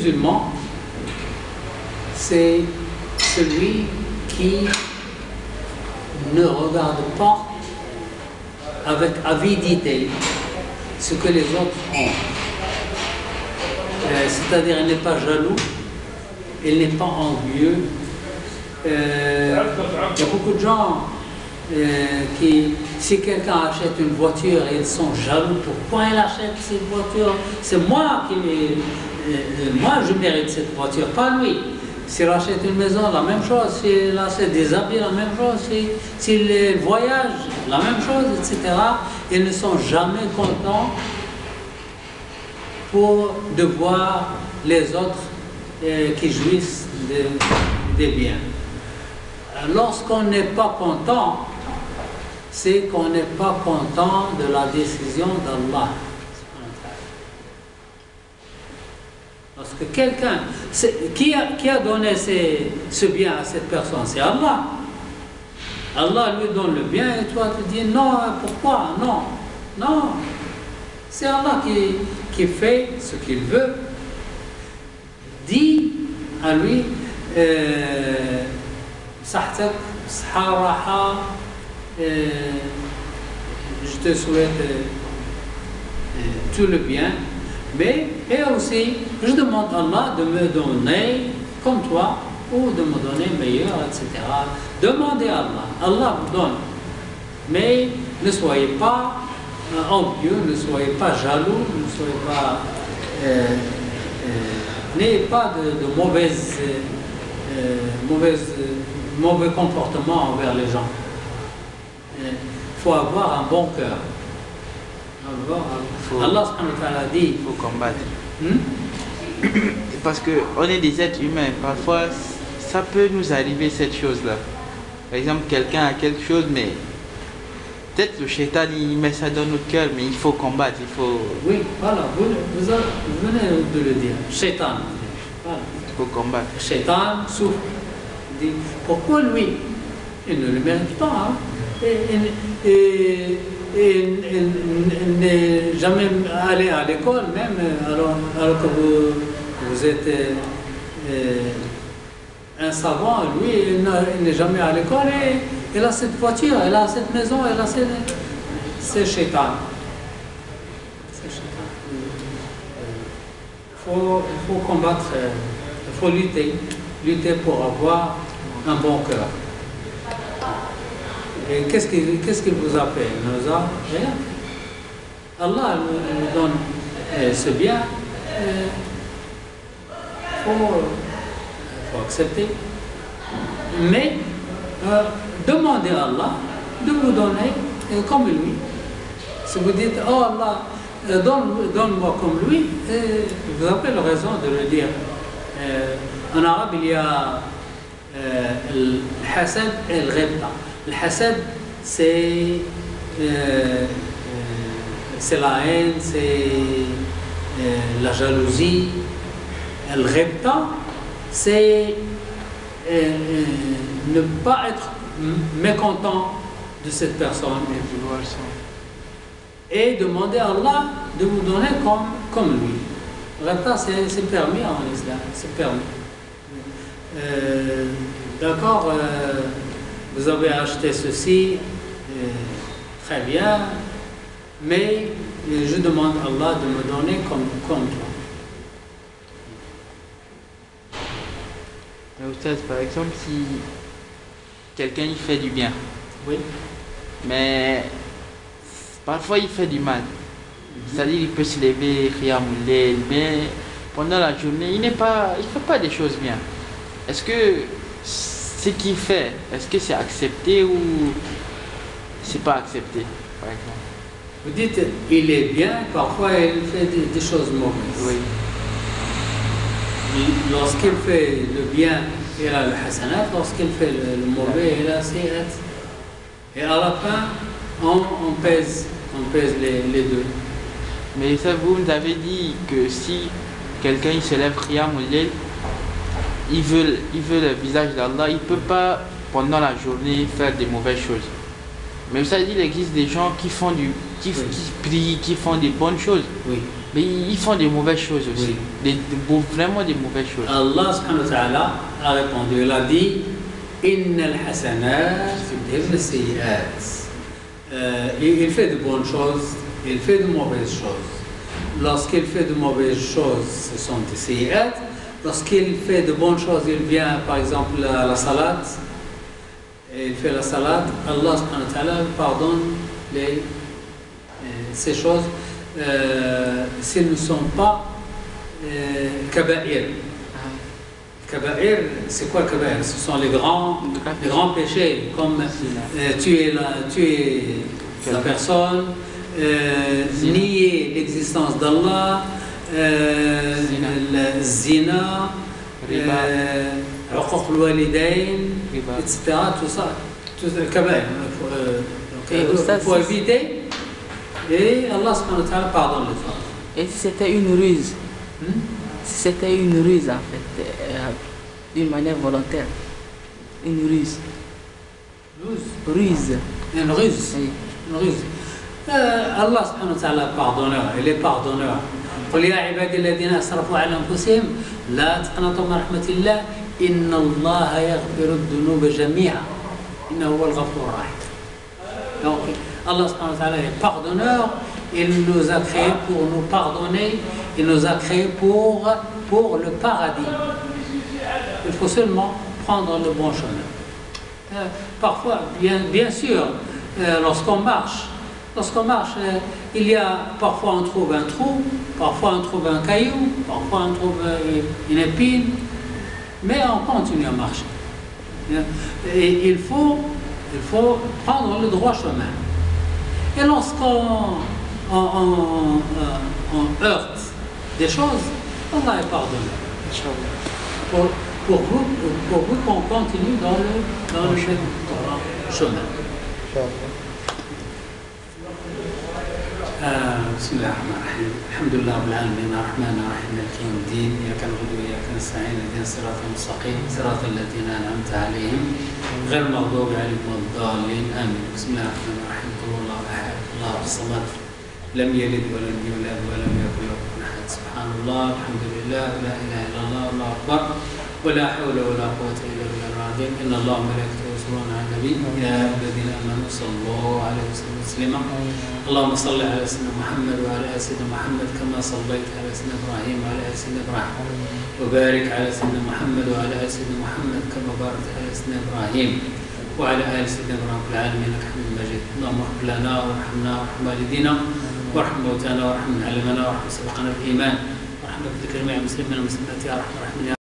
musulman, c'est celui qui ne regarde pas avec avidité ce que les autres ont. C'est-à-dire, il n'est pas jaloux, il n'est pas envieux. Il y a beaucoup de gens qui, si quelqu'un achète une voiture, ils sont jaloux. Pourquoi il achète cette voiture? C'est moi moi je mérite cette voiture, pas lui. S'il achète une maison, la même chose. S'il achète des habits, la même chose. S'il voyage, la même chose, etc. Ils ne sont jamais contents de voir les autres qui jouissent des biens. Lorsqu'on n'est pas content, c'est qu'on n'est pas content de la décision d'Allah. Parce que quelqu'un, qui a donné ce bien à cette personne? C'est Allah. Allah lui donne le bien et toi tu dis non, pourquoi? Non, non. C'est Allah qui fait ce qu'il veut. Dis à lui, Sahtak, Saharaha, je te souhaite tout le bien, mais et aussi je demande à Allah de me donner comme toi ou de me donner meilleur, etc. Demandez à Allah, Allah vous donne, mais ne soyez pas envieux, ne soyez pas jaloux, ne soyez pas, n'ayez pas de mauvais comportement envers les gens. Il faut avoir un bon cœur. Allah subhanahu wa ta'ala dit, il faut combattre. Parce qu'on est des êtres humains, parfois ça peut nous arriver cette chose-là. Par exemple, quelqu'un a quelque chose, mais peut-être le shaitan il met ça dans notre cœur, mais il faut combattre, il faut... Oui, voilà, vous venez de le dire, shaitan. Voilà. Il faut combattre. Le shaitan souffre. Il dit, pourquoi lui? Il ne le mérite pas. Hein? Il n'est jamais allé à l'école, même alors que vous êtes un savant, lui, il n'est jamais à l'école et il a cette voiture, il a cette maison, il a c'est shaitan. Il faut combattre, il faut lutter pour avoir un bon cœur. Et qu'est-ce qu'il vous appelle? Rien. Allah nous donne ce bien. Il faut accepter. Mais demandez à Allah de vous donner comme lui. Si vous dites, oh Allah, donne-moi comme lui, vous avez raison de le dire. En arabe, il y a le hasad et le ghibta. Le hasad, c'est la haine, c'est la jalousie. Le ghibta, c'est ne pas être mécontent de cette personne et demander à Allah de vous donner comme lui. Le ghibta, c'est permis en islam, c'est permis. D'accord, vous avez acheté ceci, très bien, mais je demande à Allah de me donner comme toi. Par exemple, si quelqu'un il fait du bien, oui, mais parfois il fait du mal, c'est-à-dire il peut se lever, mais pendant la journée il ne fait pas des choses bien. Est-ce que ce qu'il fait, est-ce que c'est accepté ou c'est pas accepté, par exemple? Vous dites il est bien, parfois il fait des choses mauvaises. Oui. Lorsqu'il fait le bien, il a le hasanat, lorsqu'il fait le mauvais, il a sirat. Et à la fin, on pèse les deux. Mais ça, vous avez dit que si quelqu'un il se lève qiyam ou layl, il veut le visage d'Allah, il ne peut pas pendant la journée faire des mauvaises choses. Mais vous savez, il existe des gens qui font qui prient, qui font des bonnes choses. Oui. Mais ils font des mauvaises choses aussi. Oui. Vraiment des mauvaises choses. Allah subhanahu wa ta'ala a répondu, il a dit Inna al-hasanat yudhibna as-sayyi'at. Il fait de bonnes choses, il fait de mauvaises choses. Lorsqu'il fait de mauvaises choses, ce sont des sayyi'at. Lorsqu'il fait de bonnes choses, il vient par exemple à la salade, et il fait la salade, Allah subhanahu wa ta'ala pardonne ces choses s'ils ne sont pas kaba'ir. Kaba'ir, c'est quoi kaba'ir? Ce sont les grands péchés, comme tuer la personne, nier l'existence d'Allah, le zina, uquq al-walidayn, etc. Tout ça, le kaba'ir. Il faut éviter. Et Allah subhanahu wa ta'ala pardonne les femmes. Et si c'était une ruse? Si c'était une ruse en fait, d'une manière volontaire. Une ruse. Ruse. Une ruse. Oui. Une ruse. Allah subhanahu wa ta'ala pardonneur, il est pardonneur. قل يا عبادي الذين أسرفوا على أنفسهم لا تقنطوا من رحمة الله إن الله يغفر الذنوب جميعا إنه هو الغفور الرحيم. Donc Allah subhanahu wa ta'ala est pardonneur, il nous a créés pour nous pardonner, il nous a créés pour le paradis. Il faut seulement prendre le bon chemin. Parfois, bien sûr, lorsqu'on marche, il y a parfois on trouve un trou, parfois on trouve un caillou, parfois on trouve une épine, mais on continue à marcher. Et il faut prendre le droit chemin. Et lorsqu'on heurte des choses, Allah est pardonneur. Pour vous qu'on continue dans le chemin. بسم الله الرحمن الرحيم الحمد لله رب العالمين الرحمن الرحيم مالك يوم الدين اياك نعبد واياك نستعين اهدنا الصراط المستقيم صراط الذين انعمت عليهم غير المغضوب عليهم ولا الضالين امين بسم الله الرحمن الرحيم قل هو الله احد الله الصمد لم يلد ولم يولد ولم يكن له كفوا احد سبحان الله الحمد لله لا اله الا الله والله اكبر ولا حول ولا قوه الا بالله العظيم ان الله وملائكته يصلون على النبي يا ايها الذين امنوا صلوا عليه وسلموا تسليما اللهم صل على سيدنا محمد وعلى ال سيدنا محمد كما صليت على سيدنا ابراهيم وعلى ال سيدنا ابراهيم وبارك على سيدنا محمد وعلى ال سيدنا محمد كما باركت على سيدنا ابراهيم وعلى ال سيدنا ابراهيم في العالمين انك حميد مجيد اللهم اغفر لنا وارحمنا وارحم والدينا وارحم موتانا وارحم من علمنا وارحم سبقنا بالايمان وارحم بذكر جميع المسلمين والمسلمات يا ارحم الراحمين.